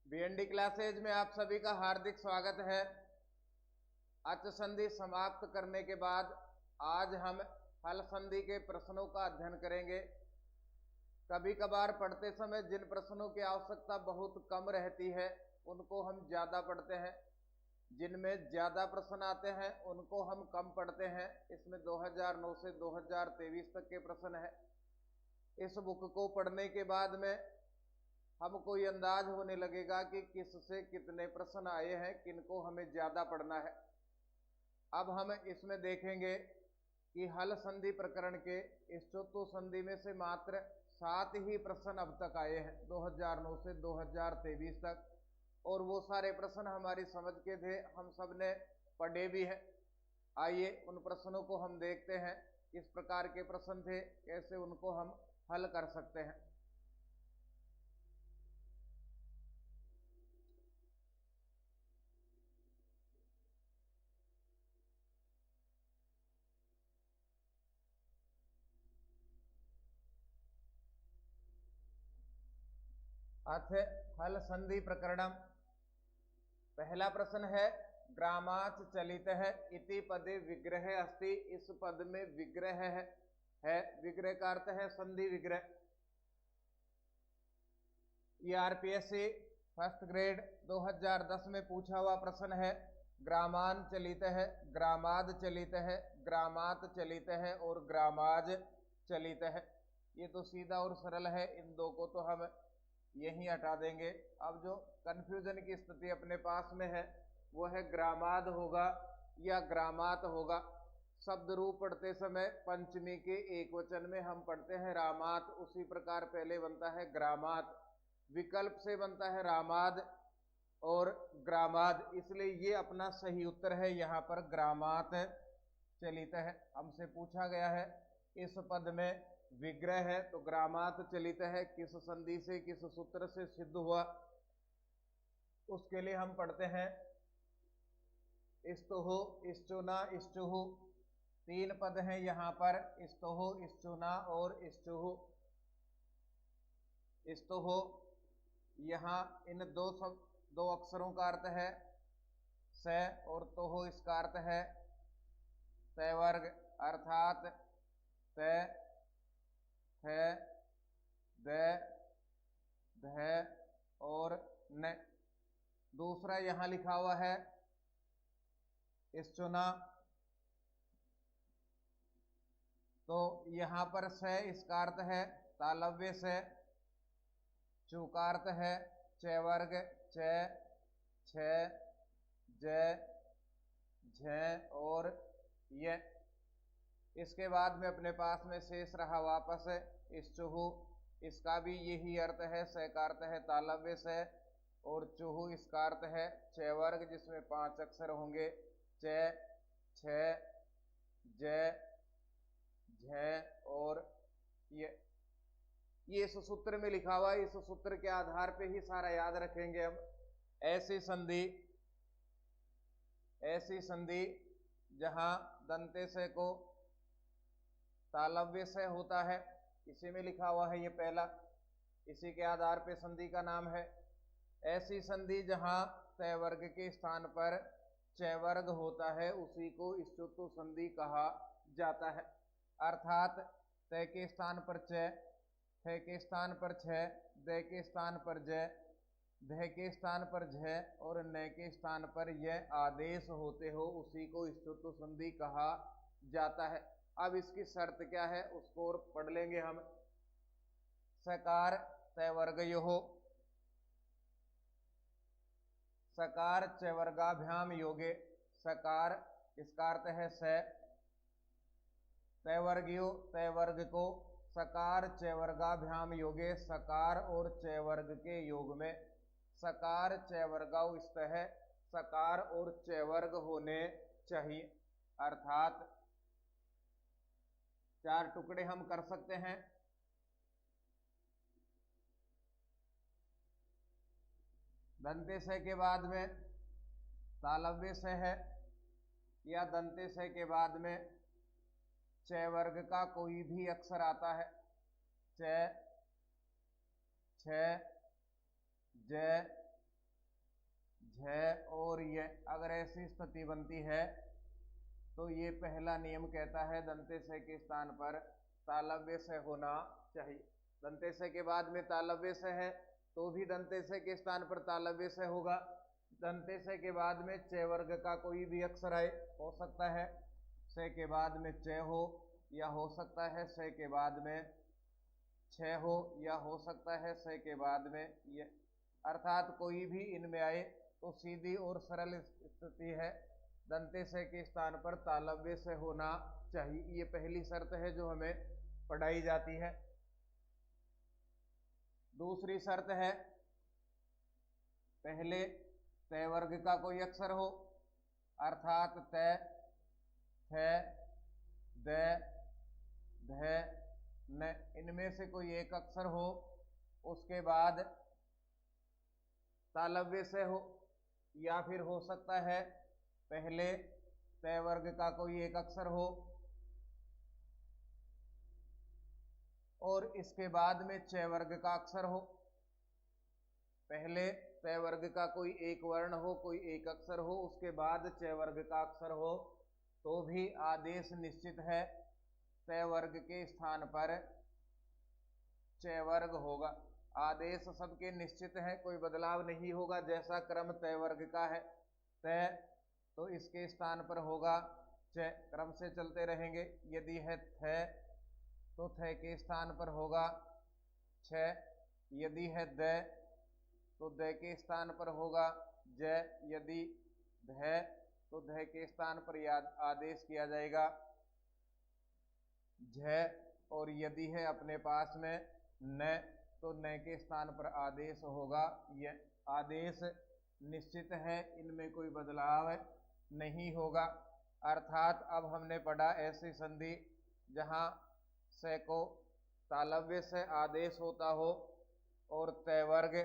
BND classes में आप सभी का हार्दिक स्वागत है। अच संधि समाप्त करने के बाद आज हम हल संधि के प्रश्नों का अध्ययन करेंगे। कभी कभार पढ़ते समय जिन प्रश्नों की आवश्यकता बहुत कम रहती है उनको हम ज्यादा पढ़ते हैं, जिनमें ज्यादा प्रश्न आते हैं उनको हम कम पढ़ते हैं। इसमें 2009 से 2023 तक के प्रश्न है। इस बुक को पढ़ने के बाद में हमको ये अंदाज होने लगेगा कि किससे कितने प्रश्न आए हैं, किनको हमें ज्यादा पढ़ना है। अब हम इसमें देखेंगे कि हल संधि प्रकरण के इस चतुः संधि में से मात्र 7 ही प्रश्न अब तक आए हैं 2009 से 2023 तक, और वो सारे प्रश्न हमारी समझ के थे, हम सब ने पढ़े भी हैं। आइए उन प्रश्नों को हम देखते हैं, किस प्रकार के प्रश्न थे, कैसे उनको हम हल कर सकते हैं। अथ हल संधि प्रकरणम। पहला प्रश्न है, ग्रामाच चलित है इति पदे विग्रह अस्ति। इस पद में विग्रह है। विग्रह का अर्थ है संधि विग्रह। ये आरपीएससी फर्स्ट ग्रेड 2010 में पूछा हुआ प्रश्न है। ग्रामान चलित है, ग्रामाद चलित है, ग्रामात चलित है और ग्रामाज चलित है। ये तो सीधा और सरल है, इन दो को तो हम यही हटा देंगे। अब जो कंफ्यूजन की स्थिति अपने पास में है वो है ग्रामाद होगा या ग्रामात होगा। शब्द रूप पढ़ते समय पंचमी के एक वचन में हम पढ़ते हैं रामात, उसी प्रकार पहले बनता है ग्रामात, विकल्प से बनता है रामाद और ग्रामाद, इसलिए ये अपना सही उत्तर है। यहाँ पर ग्रामात चलित है। हमसे पूछा गया है इस पद में विग्रह है तो ग्रामात चलित है किस संधि से, किस सूत्र से सिद्ध हुआ, उसके लिए हम पढ़ते हैं इस्तुहु, इश्चुना, इश्चुहु। 3 पद हैं यहाँ पर, इस्तुहु, इश्चुना और इश्चुहु। इस्तुहु यहाँ इन दो अक्षरों का अर्थ है स, और तोहो इसका अर्थ है तवर्ग, अर्थात त, थ, द, ध और न। दूसरा यहां लिखा हुआ है इश्चुना, तो यहां पर स इसका अर्थ है तालव्य से, चू का अर्थ है चवर्ग, च, छ, ज, झ और य। इसके बाद में अपने पास में शेष रहा वापस इश्चुहु, इसका भी यही अर्थ है। स का अर्थ है तालव्य से और चुहु इसका अर्थ है चवर्ग, जिसमें 5 अक्षर होंगे च, छ, ज, झ और ये इस सूत्र में लिखा हुआ है। इस सूत्र के आधार पे ही सारा याद रखेंगे हम। ऐसी संधि जहां दंते से को तालव्य से होता है, इसी में लिखा हुआ है ये पहला, इसी के आधार पे संधि का नाम है। ऐसी संधि जहां तय वर्ग के स्थान पर च वर्ग होता है उसी को इष्टुत्व संधि कहा जाता है। अर्थात तय के स्थान पर च, थ के स्थान पर छ, द के स्थान पर ज, ध के स्थान पर झ और न के स्थान पर यह आदेश होते हो उसी को इष्टुत्व संधि कहा जाता है। अब इसकी शर्त क्या है उसको और पढ़ लेंगे हम। सकार तय वर्गयोः, सकार च वर्गाभ्याम योगे। सकार इसका अर्थ है स, तय वर्गयो तय वर्ग को, सकार च वर्गाभ्याम योगे, सकार और च वर्ग के योग में। सकार च वर्गाउ स्तः, सकार और च वर्ग होने चाहिए। अर्थात 4 टुकड़े हम कर सकते हैं। दंते से के बाद में तालव्य से है या दंते से के बाद में च वर्ग का कोई भी अक्षर आता है, च, छ, ज, झ और य, अगर ऐसी स्थिति बनती है तो ये पहला नियम कहता है दंते स के स्थान पर तालव्य स होना चाहिए। दंते स के बाद में तालव्य स है तो भी दंते स के स्थान पर तालव्य स होगा। दंते स के बाद में च वर्ग का कोई भी अक्षर आए, हो सकता है स के बाद में च हो, या हो सकता है स के बाद में छ हो, या हो सकता है स के बाद में ये, अर्थात कोई भी इनमें आए तो सीधी और सरल स्थिति है दंते स के स्थान पर तालव्य स होना चाहिए। ये पहली शर्त है जो हमें पढ़ाई जाती है। दूसरी शर्त है पहले त वर्ग का कोई अक्षर हो, अर्थात त, थ, द, ध, न, इनमें से कोई एक अक्षर हो, उसके बाद तालव्य से हो, या फिर हो सकता है पहले त वर्ग का कोई एक अक्षर हो और इसके बाद में च वर्ग का अक्षर हो। पहले त वर्ग का कोई एक वर्ण हो, कोई एक अक्षर हो, उसके बाद च वर्ग का अक्षर हो, तो भी आदेश निश्चित है त वर्ग के स्थान पर च वर्ग होगा। आदेश सबके निश्चित है, कोई बदलाव नहीं होगा। जैसा क्रम त वर्ग का है त, तो इसके स्थान पर होगा च, क्रम से चलते रहेंगे। यदि है थ तो थ के स्थान पर होगा छ, यदि है द तो द के स्थान पर होगा ज, यदि ध तो ध के स्थान पर आदेश किया जाएगा झ, और यदि है अपने पास में न तो न के स्थान पर आदेश होगा य। आदेश निश्चित है, इनमें कोई बदलाव नहीं होगा। अर्थात अब हमने पढ़ा ऐसी संधि जहां स को तालव्य से आदेश होता हो और त वर्ग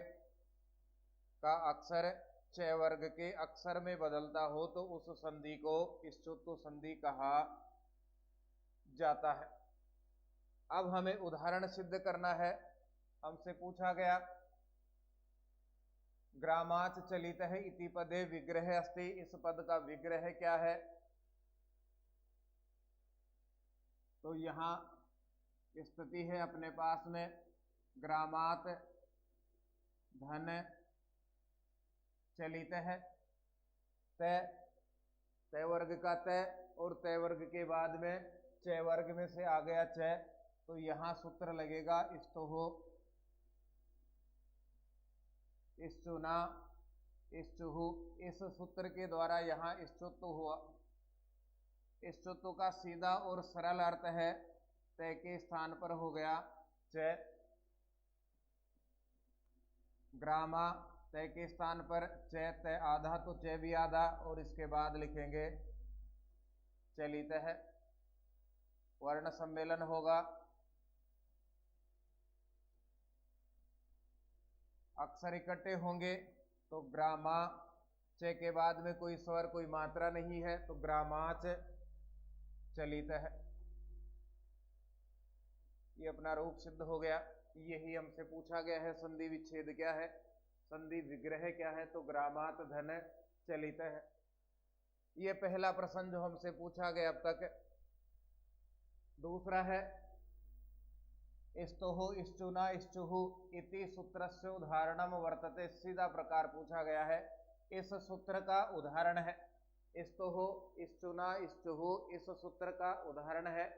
का अक्षर च वर्ग के अक्षर में बदलता हो, तो उस संधि को स्तुत्व संधि कहा जाता है। अब हमें उदाहरण सिद्ध करना है। हमसे पूछा गया ग्रामाच चलित है इति पदे विग्रह अस्ति, इस पद का विग्रह क्या है? तो यहां स्थिति है अपने पास में ग्रामात धन चलित है, त वर्ग का त और त वर्ग के बाद में च वर्ग में से आ गया च, तो यहां सूत्र लगेगा स्तुहो, स्तुना, स्तुहु। इस सूत्र के द्वारा यहाँ स्तुत्व हुआ। स्तुत्व का सीधा और सरल अर्थ है त के स्थान पर हो गया च, ग्रामा त के स्थान पर च, त आधा तो च भी आधा, और इसके बाद लिखेंगे चलित है। वर्ण सम्मेलन होगा, अक्षर इकट्ठे होंगे तो ग्रामा, च के बाद में कोई स्वर कोई मात्रा नहीं है तो ग्रामाच चलित है। ये अपना रूप सिद्ध हो गया। यही हमसे पूछा गया है संधि विच्छेद क्या है, संधि विग्रह क्या है, तो ग्रामात धन चलित है। ये पहला प्रश्न जो हमसे पूछा गया अब तक। दूसरा है स्तुहो, स्तुना, स्तुहु इति सूत्रस्य उदाहरणम वर्तते, सीधा प्रकार पूछा गया है। इस सूत्र का उदाहरण है स्तुहो, स्तुना, स्तुहु, इस सूत्र का उदाहरण है।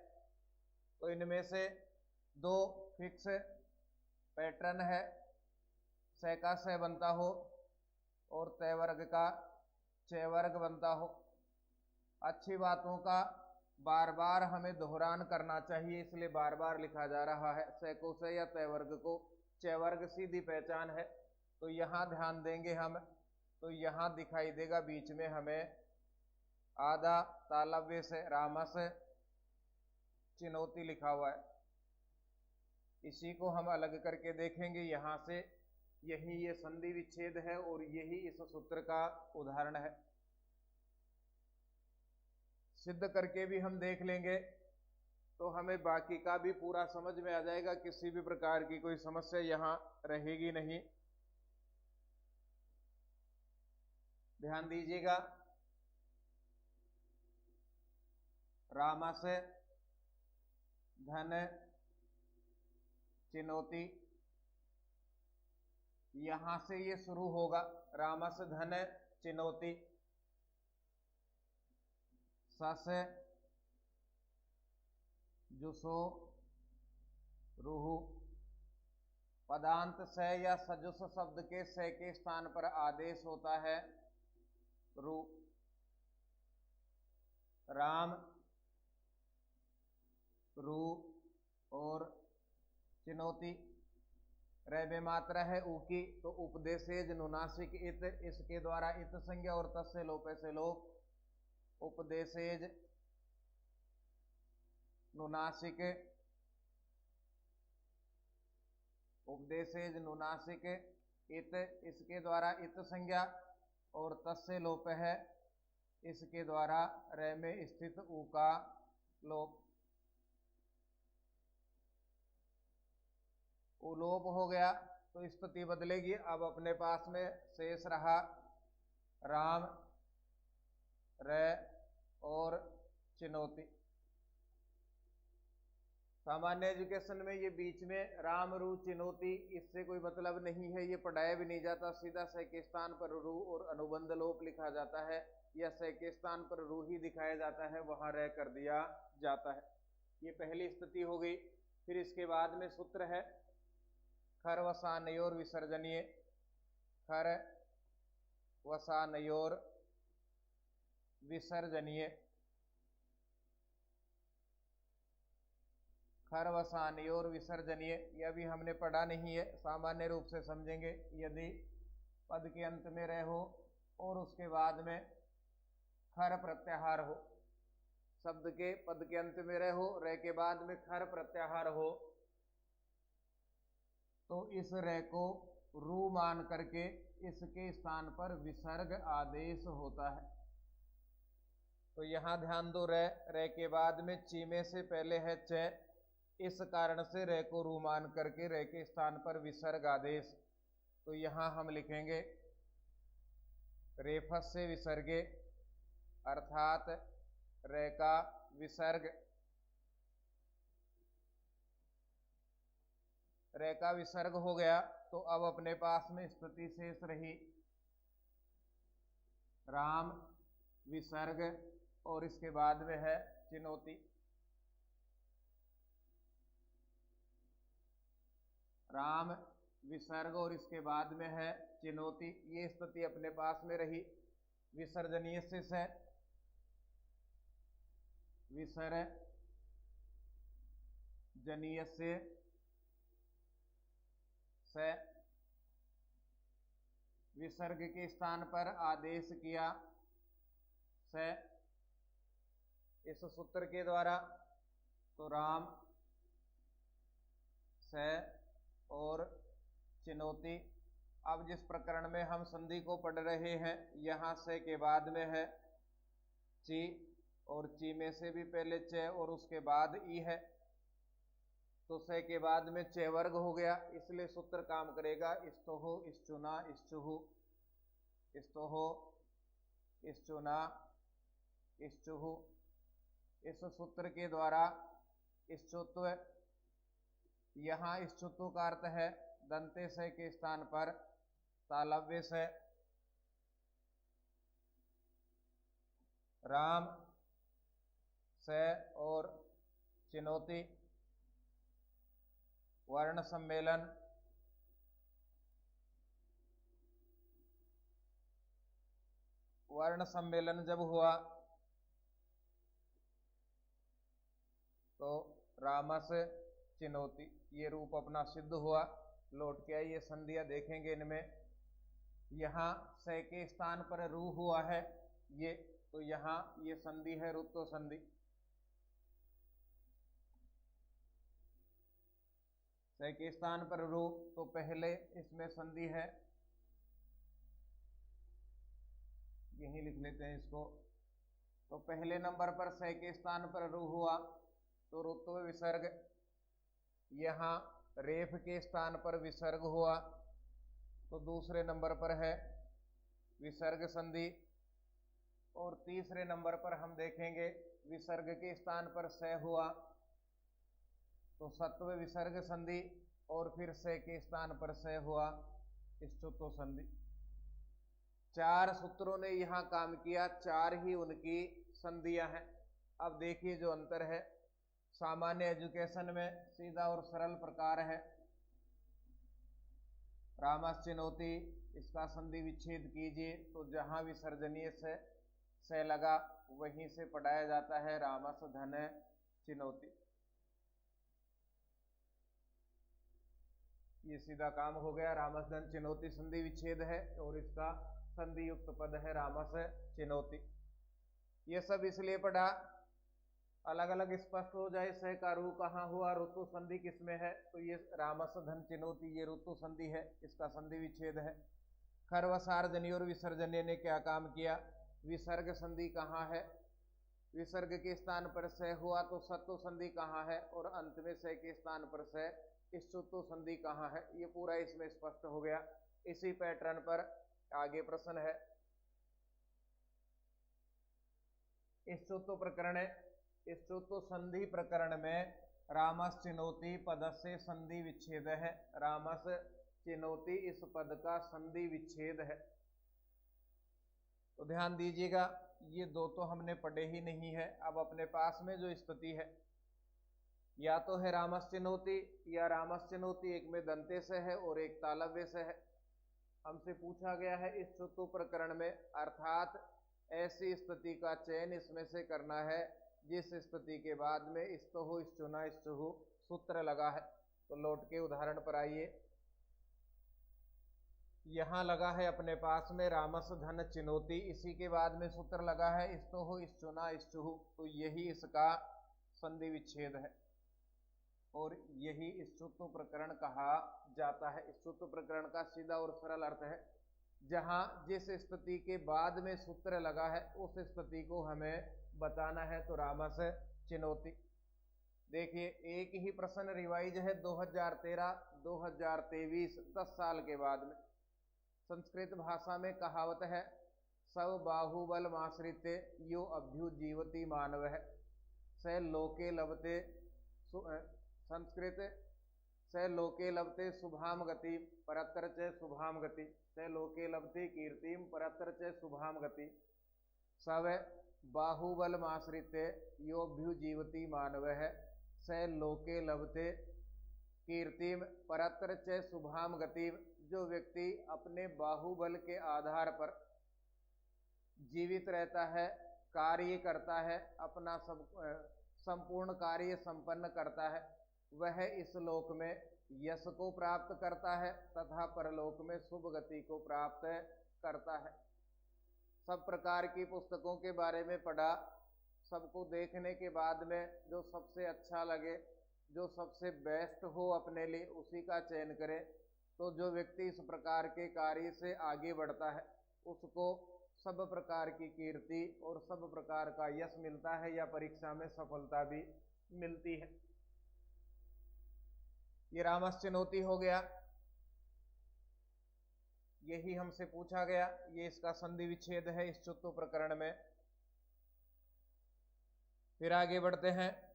तो इनमें से दो फिक्स पैटर्न है, स का स बनता हो और त वर्ग का च वर्ग बनता हो। अच्छी बातों का बार बार हमें दोहरान करना चाहिए, इसलिए बार बार लिखा जा रहा है। स को स या त वर्ग को च वर्ग सीधी पहचान है। तो यहाँ ध्यान देंगे हम, तो यहाँ दिखाई देगा बीच में हमें आधा तालव्य से रामस चिनौती लिखा हुआ है। इसी को हम अलग करके देखेंगे यहाँ से। यही ये संधि विच्छेद है और यही इस सूत्र का उदाहरण है। सिद्ध करके भी हम देख लेंगे तो हमें बाकी का भी पूरा समझ में आ जाएगा, किसी भी प्रकार की कोई समस्या यहाँ रहेगी नहीं। ध्यान दीजिएगा, रामस धन चिनोती, यहां से ये शुरू होगा, रामस धन चिनोती। सस जुसो रुहु, पदांत से या सजुस शब्द के से के स्थान पर आदेश होता है रु। राम रू और चिनौती, रे में मात्रा है ऊ की, तो उपदेशेज नुनासिक इत, इसके द्वारा इत संज्ञा और तस्य लोपे से लोप, उपदेशेज नुनासिक, उपदेशेज नुनासिक इत, इसके द्वारा इत संज्ञा और तस्य लोप है, इसके द्वारा रे में स्थित ऊ का लोप। लोप हो गया तो स्थिति बदलेगी। अब अपने पास में शेष रहा राम रे और चिनौती। सामान्य एजुकेशन में ये बीच में राम रू चिनौती, इससे कोई मतलब नहीं है, ये पढ़ाया भी नहीं जाता, सीधा से के स्थान पर रू और अनुबंध लोप लिखा जाता है, या से के स्थान पर रू ही दिखाया जाता है, वहां रह कर दिया जाता है। ये पहली स्थिति हो गई। फिर इसके बाद में सूत्र है खर वसानयोर विसर्जनीय, खर वसानयोर विसर्जनीय, खर वसानयोर विसर्जनीय, यह भी हमने पढ़ा नहीं है, सामान्य रूप से समझेंगे। यदि पद के अंत में रह हो और उसके बाद में खर प्रत्याहार हो, शब्द के पद के अंत में रह हो, रह के बाद में खर प्रत्याहार हो, तो इस रे को रू मान करके इसके स्थान पर विसर्ग आदेश होता है। तो यहां ध्यान दो, रे, रे के बाद में चीमे से पहले है च, इस कारण से रे को रू मान करके रे के स्थान पर विसर्ग आदेश। तो यहां हम लिखेंगे रेफस से विसर्गे, अर्थात रे का विसर्ग, रे का विसर्ग हो गया। तो अब अपने पास में स्थिति शेष रही राम विसर्ग और इसके बाद में है चिनौती। राम विसर्ग और इसके बाद में है चिनौती, ये स्थिति अपने पास में रही। विसर्जनीय से विसर्जनीय से विसर्ग के स्थान पर आदेश किया से, इस सूत्र के द्वारा। तो राम से और चिनौती। अब जिस प्रकरण में हम संधि को पढ़ रहे हैं, यहां से के बाद में है ची, और ची में से भी पहले च और उसके बाद ई है, तो से के बाद में च वर्ग हो गया, इसलिए सूत्र काम करेगा इस्तोहो इश्चुना इश्चुहु, इस्तोहो इश्चुना इश्चुहु। इस सूत्र के द्वारा इश्चुत्व, यहाँ इश्चुत्व का अर्थ है दंते से के स्थान पर तालव्य से। राम से और चिनौती, वर्ण सम्मेलन, वर्ण सम्मेलन जब हुआ तो रामस चिनौती, ये रूप अपना सिद्ध हुआ। लौट के आइए संधियां देखेंगे इनमें। यहाँ से के स्थान पर रू हुआ है ये, तो यहाँ ये संधि है रुत्तो संधि। से के स्थान पर रू, तो पहले इसमें संधि है, यही लिख लेते हैं इसको। तो पहले नंबर पर से के स्थान पर रू हुआ तो रुत्व विसर्ग, यहाँ रेफ के स्थान पर विसर्ग हुआ, तो दूसरे नंबर पर है विसर्ग संधि। और तीसरे नंबर पर हम देखेंगे विसर्ग के स्थान पर स हुआ तो सत्व विसर्ग संधि, और फिर से के स्थान पर स हुआ स्तुत्व संधि। 4 सूत्रों ने यहां काम किया, 4 ही उनकी संधियां हैं। अब देखिए जो अंतर है, सामान्य एजुकेशन में सीधा और सरल प्रकार है रामस चिनौती, इसका संधि विच्छेद कीजिए तो जहां विसर्जनीय से लगा वहीं से पढ़ाया जाता है रामस धन चिनौती। ये सीधा काम हो गया, रामस धन चिनौती संधि विच्छेद है और इसका संधि युक्त पद है रामस चिनौती। ये सब इसलिए पढ़ा अलग अलग स्पष्ट हो जाए, स का रू कहाँ हुआ, ऋतु संधि किसमें है, तो ये रामस धन चिनौती ये ऋतु संधि है, इसका संधि विच्छेद है। खरवसार्जनी और विसर्जनीय ने क्या काम किया, विसर्ग संधि कहाँ है, विसर्ग के स्थान पर स हुआ तो सत्व संधि कहाँ है, और अंत में स के स्थान पर स स्तुत्व संधि कहाँ है, ये पूरा इसमें स्पष्ट हो गया। इसी पैटर्न पर आगे प्रश्न है स्तुत्व प्रकरण। स्तुत्व संधि प्रकरण में रामस चिनौती पद से संधि विच्छेद है, रामस चिनौती इस पद का संधि विच्छेद है। तो ध्यान दीजिएगा, ये दो तो हमने पढ़े ही नहीं है। अब अपने पास में जो स्थिति है या तो है रामस चिनौती या रामस चिनौती एक में दंते से है और एक तालव्य से है। हमसे पूछा गया है इस स्तुत्व प्रकरण में, अर्थात ऐसी स्थिति का चयन इसमें से करना है जिस स्थिति के बाद में स्तुः स्तुना स्तुः सूत्र लगा है। तो लौट के उदाहरण पर आइए, यहां लगा है अपने पास में रामस धन चिनौती, इसी के बाद में सूत्र लगा है स्तुः स्तुना स्तुः, तो यही इसका संधि विच्छेद है और यही स्तुत्व प्रकरण कहा जाता है। स्तुत्व प्रकरण का सीधा और सरल अर्थ है जहां जिस स्थिति के बाद में सूत्र लगा है उस स्थिति को हमें बताना है, तो रामस चिनौती। देखिए एक ही प्रश्न रिवाइज है 2013-2023 10 साल के बाद में। संस्कृत भाषा में कहावत है सब बाहुबल माश्रित यो अभ्युजीवती मानव है, स लोके लभते संस्कृत स लोके लभते शुभाम गति परत्र च शुभाम गति, स लोके लभते कीर्तिम परत्र च शुभाम गति। सब बाहुबलमाश्रित योभ्युजीवति मानव है, स लोके लभते कीर्तिम परत्र च शुभाम गति। जो व्यक्ति अपने बाहुबल के आधार पर जीवित रहता है, कार्य करता है, अपना संपूर्ण कार्य संपन्न करता है, वह इस लोक में यश को प्राप्त करता है तथा परलोक में शुभ गति को प्राप्त करता है। सब प्रकार की पुस्तकों के बारे में पढ़ा, सबको देखने के बाद में जो सबसे अच्छा लगे, जो सबसे बेस्ट हो अपने लिए उसी का चयन करें। तो जो व्यक्ति इस प्रकार के कार्य से आगे बढ़ता है उसको सब प्रकार की कीर्ति और सब प्रकार का यश मिलता है या परीक्षा में सफलता भी मिलती है। ये रामस चिनौती हो गया, यही हमसे पूछा गया, ये इसका संधि विच्छेद है इस स्तुत्व प्रकरण में। फिर आगे बढ़ते हैं,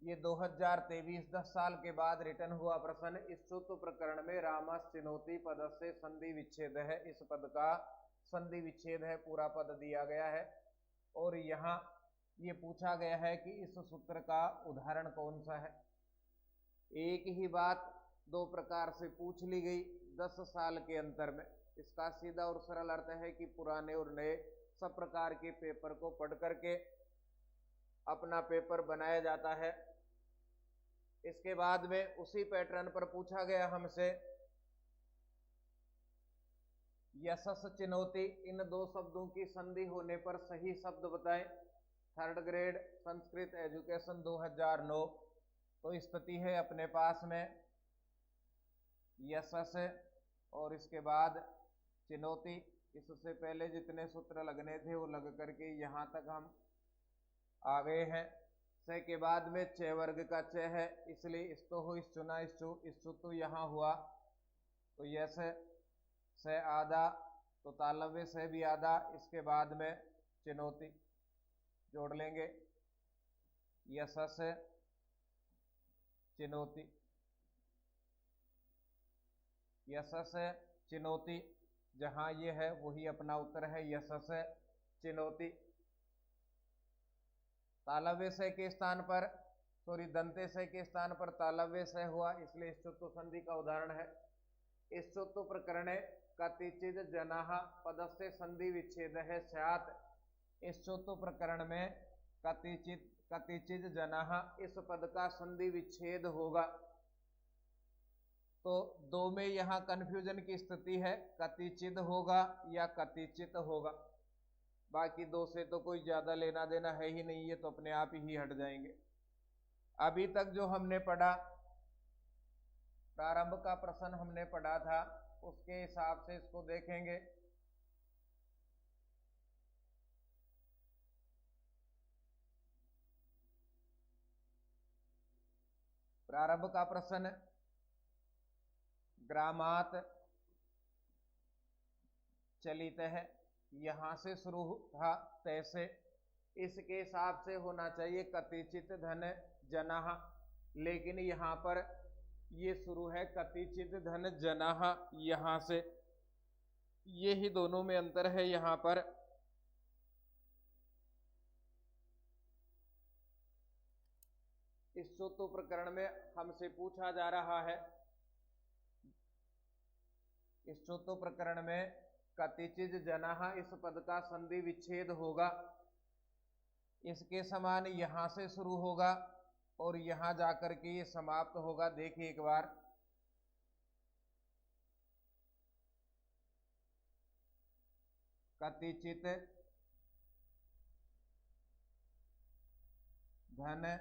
ये 2023 10 साल के बाद रिटर्न हुआ प्रश्न। इस स्तुत्व प्रकरण में रामस चिनौती पद से संधि विच्छेद है, इस पद का संधि विच्छेद है, पूरा पद दिया गया है और यहाँ ये पूछा गया है कि इस सूत्र का उदाहरण कौन सा है। एक ही बात दो प्रकार से पूछ ली गई 10 साल के अंतर में। इसका सीधा और सरल अर्थ है कि पुराने और नए सब प्रकार के पेपर को पढ़ करके अपना पेपर बनाया जाता है। इसके बाद में उसी पैटर्न पर पूछा गया हमसे यशस चिनौती, इन दो शब्दों की संधि होने पर सही शब्द बताएं। 3rd grade Sanskrit education 2009। तो स्थिति है अपने पास में यशस और इसके बाद चिनौती। इससे पहले जितने सूत्र लगने थे वो लग करके यहाँ तक हम आ गए हैं। स के बाद में च वर्ग का च है, इसलिए स्तुः स्तुना स्तु स्तुतु यहाँ हुआ। तो यस से आधा, तो तालव्य से भी आधा, इसके बाद में चिनौती जोड़ लेंगे, यशस चिनौती, यशस चिनौती, जहां ये है वही अपना उत्तर है, यशस चिनौती। तालव्य से के स्थान पर दंते से के स्थान पर तालव्य से हुआ, इसलिए इस चुत्तु संधि का उदाहरण है। इस चुत्तु प्रकरणे कतिचिद जनाः पदस्य संधि विच्छेद है स्यात्। इस चुत्तु प्रकरण में कतिचिद जनाः इस पद का संधि विच्छेद होगा। तो दो में यहां कंफ्यूजन की स्थिति है, कतिचिद होगा या कतिचित होगा। बाकी दो से तो कोई ज्यादा लेना देना है ही नहीं, ये तो अपने आप ही हट जाएंगे। अभी तक जो हमने पढ़ा, प्रारंभ का प्रश्न हमने पढ़ा था, उसके हिसाब से इसको देखेंगे। प्रारंभ का प्रश्न ग्रामात चलित है, यहां से शुरू था तैसे, इसके हिसाब से होना चाहिए कतिचित धन जनाः, लेकिन यहां पर ये शुरू है कतिचित धन जनाः यहां से, ये ही दोनों में अंतर है। यहां पर इस चौथो प्रकरण में हमसे पूछा जा रहा है, इस चौथो प्रकरण में कतिचिद जनाः इस पद का संधि विच्छेद होगा, इसके समान यहां से शुरू होगा और यहां जाकर के ये समाप्त होगा। देखिए एक बार, कतिचित धन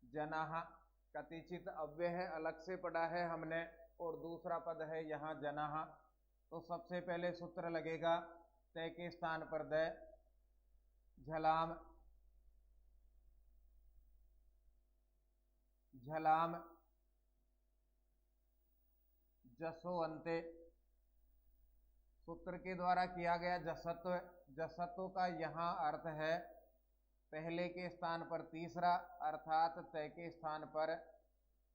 जनाः, कतिचित अव्यय है, अलग से पढ़ा है हमने, और दूसरा पद है यहां जनाः। तो सबसे पहले सूत्र लगेगा तय के स्थान पर द, झलाम झलाम जसो अंते, सूत्र के द्वारा किया गया जसत्व। जसत्व का यहाँ अर्थ है पहले के स्थान पर तीसरा, अर्थात तय के स्थान पर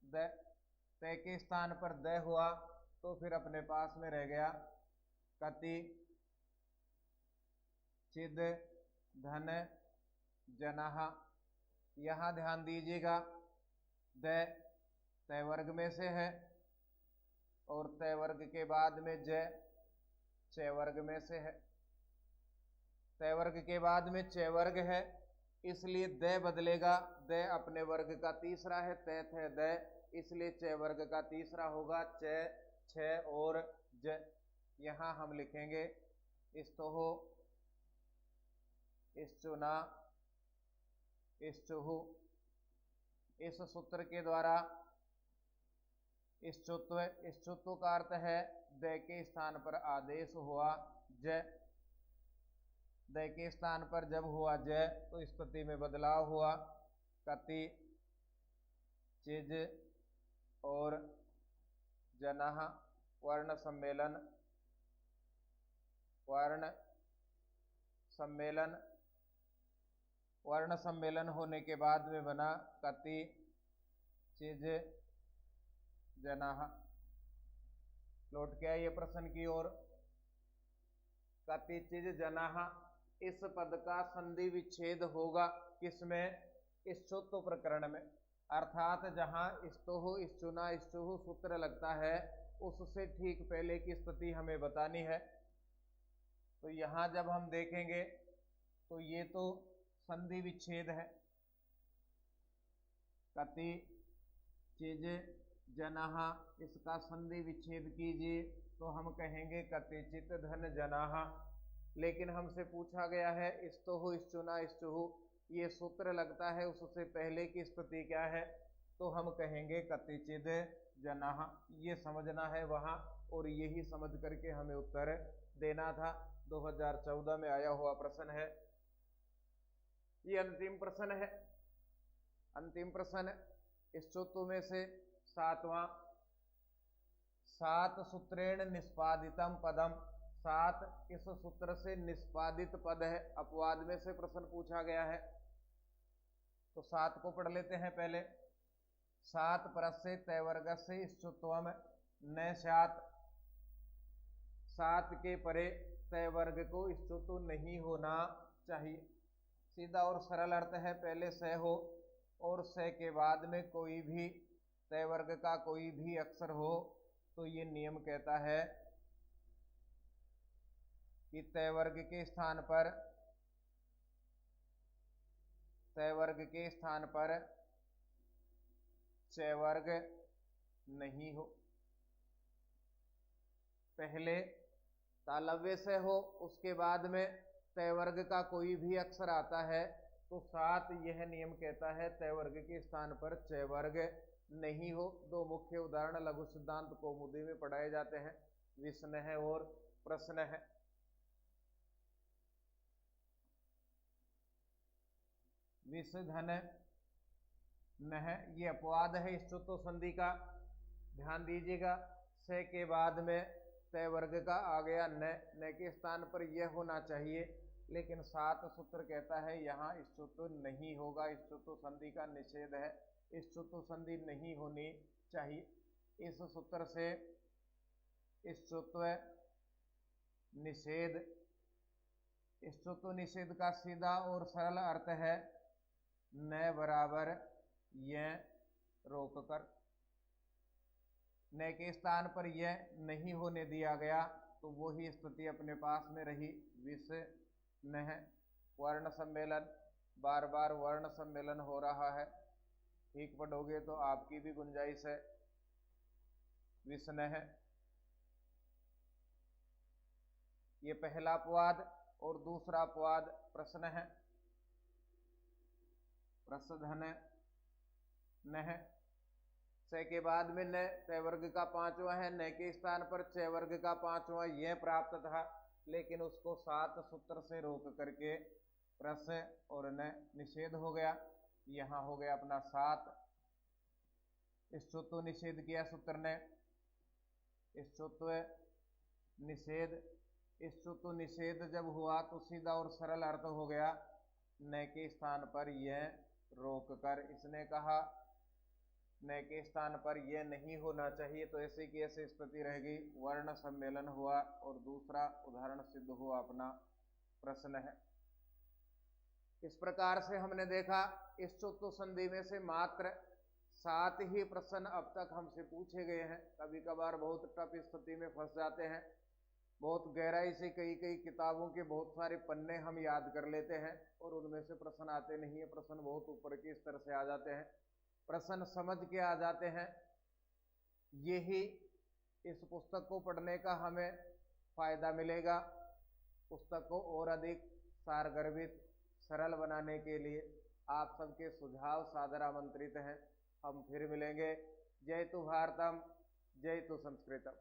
द, तय के स्थान पर द हुआ तो फिर अपने पास में रह गया कति चिद धन जनाः। यहाँ ध्यान दीजिएगा, द तय वर्ग में से है और तय वर्ग के बाद में ज च वर्ग में से है। तय वर्ग के बाद में च वर्ग है, इसलिए द बदलेगा, द अपने वर्ग का तीसरा है, तय थे द, इसलिए च वर्ग का तीसरा होगा च, छ और ज। यहाँ हम लिखेंगे इस्तुः, इश्चुना, इश्चुः। इस सूत्र के द्वारा इश्चुत्व, इश्चुत्व का अर्थ है द के स्थान पर आदेश हुआ ज, द के स्थान पर जब हुआ ज तो स्थिति में बदलाव हुआ, कति चिज और जनाः, वर्ण सम्मेलन, वर्ण सम्मेलन, वर्ण सम्मेलन होने के बाद में बना कति चिज जनाः। लौट के आइए प्रश्न की ओर। कति चिज जनाः, इस पद का संधि विच्छेद होगा किसमें? इस चौथो प्रकरण में, अर्थात जहां इस्तुः, इश्चुना, इश्चुः सूत्र लगता है उससे ठीक पहले की स्थिति हमें बतानी है। तो यहां जब हम देखेंगे तो ये तो संधि विच्छेद है, कति चिज जनाः, इसका संधि विच्छेद कीजिए तो हम कहेंगे कतिचित धन जनाः। लेकिन हमसे पूछा गया है इस्तुः, इश्चुना, इश्चुः, ये सूत्र लगता है उससे पहले की स्थिति क्या है, तो हम कहेंगे कतिचिद जनाः। ये समझना है वहां, और यही समझ करके हमें उत्तर देना था। 2014 में आया हुआ प्रश्न है, ये अंतिम प्रश्न है। अंतिम प्रश्न इस चौथों में से सात सूत्रेण निष्पादितम पदम, सात इस सूत्र से निष्पादित पद है, अपवाद में से प्रश्न पूछा गया है। तो सात को पढ़ लेते हैं पहले। सात परस्य तय वर्ग से स्तुत्वम न स्यात्, सात के परे तय वर्ग को स्तुत्व नहीं होना चाहिए। सीधा और सरल अर्थ है, पहले स हो और स के बाद में कोई भी तय वर्ग का कोई भी अक्षर हो तो ये नियम कहता है कि तय वर्ग के स्थान पर च वर्ग नहीं हो। पहले तालव्य से हो, उसके बाद में तय वर्ग का कोई भी अक्षर आता है तो सात यह नियम कहता है तय वर्ग के स्थान पर च वर्ग नहीं हो। दो मुख्य उदाहरण लघु सिद्धांत कौमुदी में पढ़ाए जाते हैं, विस्नह और प्रश्न है। विषधन नह ये अपवाद है स्तुत्व संधि का, ध्यान दीजिएगा। से के बाद में तय वर्ग का आ गया न के स्थान पर यह होना चाहिए, लेकिन सात सूत्र कहता है यहाँ स्तुत्व नहीं होगा, स्तुत्व संधि का निषेध है, स्तुत्व संधि नहीं होनी चाहिए। इस सूत्र से स्तुत्व निषेध का सीधा और सरल अर्थ है न बराबर यह रोक कर। न के स्थान पर यह नहीं होने दिया गया तो वही स्थिति अपने पास में रही। विस्नह वर्ण सम्मेलन, बार बार वर्ण सम्मेलन हो रहा है, ठीक पढ़ोगे तो आपकी भी गुंजाइश है। विस्नह ये पहला अपवाद और दूसरा अपवाद प्रश्न है। प्रसधन नह स के बाद में न तय वर्ग का पांचवा है, न के स्थान पर च वर्ग का पांचवा यह प्राप्त था, लेकिन उसको सात सूत्र से रोक करके प्रश्न और न निषेध हो गया। यहाँ हो गया अपना सात। स्तुत्व निषेध किया सूत्र ने, स्तुत्व निषेध जब हुआ तो सीधा और सरल अर्थ हो गया न के स्थान पर यह रोक कर। इसने कहा न के स्थान पर यह नहीं होना चाहिए, तो ऐसे की ऐसी स्थिति रहेगी, वर्ण सम्मेलन हुआ और दूसरा उदाहरण सिद्ध हुआ अपना प्रश्न है। इस प्रकार से हमने देखा स्तुत्व संधि में से मात्र सात ही प्रश्न अब तक हमसे पूछे गए हैं। कभी कभार बहुत टफ स्थिति में फंस जाते हैं, बहुत गहराई से कई किताबों के बहुत सारे पन्ने हम याद कर लेते हैं और उनमें से प्रश्न आते नहीं है। प्रश्न बहुत ऊपर के स्तर से आ जाते हैं, प्रश्न समझ के आ जाते हैं। यही इस पुस्तक को पढ़ने का हमें फायदा मिलेगा। पुस्तक को और अधिक सारगर्भित सरल बनाने के लिए आप सबके सुझाव सादर आमंत्रित हैं। हम फिर मिलेंगे। जय तु भारतम, जय तु संस्कृतम।